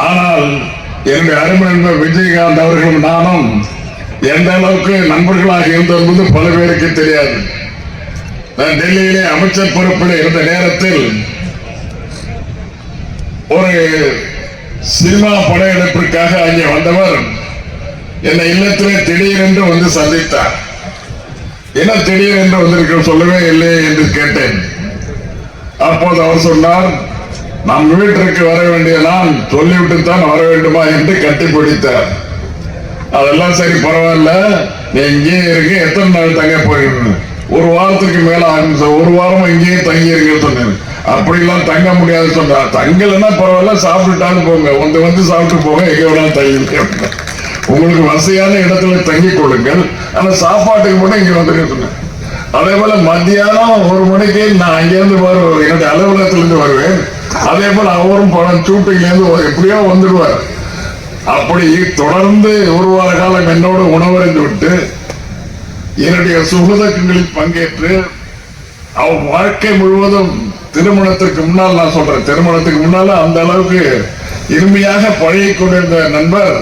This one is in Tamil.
ஆனால் என்னுடைய அருமை நண்பர் விஜயகாந்த் அவர்களும் நானும் எந்த அளவுக்கு நண்பர்களாக இருந்தது பல பேருக்கு தெரியாது. நான் டெல்லியிலே அமைச்சர் பொறுப்பில் இருந்த நேரத்தில் ஒரு சினிமா படையெடுப்பிற்காக அங்கே வந்தவர் என்னை இல்லத்திலே திடீரென்று வந்து சந்தித்தார். என்ன திடீரென்று வந்திருக்க சொல்லவே இல்லை என்று கேட்டேன். அப்போது அவர் சொன்னார், நம் வீட்டிற்கு வர வேண்டிய நான் சொல்லிவிட்டு தான் வர வேண்டுமா என்று கட்டிப்பிடித்தார். அதெல்லாம் சரி, பரவாயில்ல, நீ இங்கே இருக்கு, எத்தனை நாள் தங்க போயிருக்க? ஒரு வாரத்துக்கு மேல ஆரம்பிச்ச, ஒரு வாரம் இங்கேயே தங்கி இருக்க சொன்னேன். அப்படிலாம் தங்க முடியாது சொன்னார். தங்கலன்னா பரவாயில்ல, சாப்பிட்டுட்டாலும் போங்க, வந்து சாப்பிட்டு போங்க, எங்க வேணாலும் தங்கி உங்களுக்கு வசதியான இடத்துல தங்கிக் கொள்ளுங்கள், ஆனா சாப்பாட்டுக்கு மட்டும் இங்க வந்துருக்க சொன்னேன். அதே போல மத்தியானம் 1 மணிக்கு நான் அங்கேருந்து வருவேன், என்னுடைய அலுவலகத்திலிருந்து வருவேன். அதே போல அவரும் ஷூட்டிங்ல இருந்து எப்படியோ வந்துடுவார். அப்படி தொடர்ந்து 1 வார காலம் என்னோடு உணவறிந்து விட்டு என்னுடைய சுகதக்கங்களில் பங்கேற்று அவர் வாழ்க்கை முழுவதும் திருமணத்திற்கு முன்னால், நான் சொல்றேன், திருமணத்துக்கு முன்னால அந்த அளவுக்கு இனிமையாக பழகி கொண்டிருந்த நண்பர்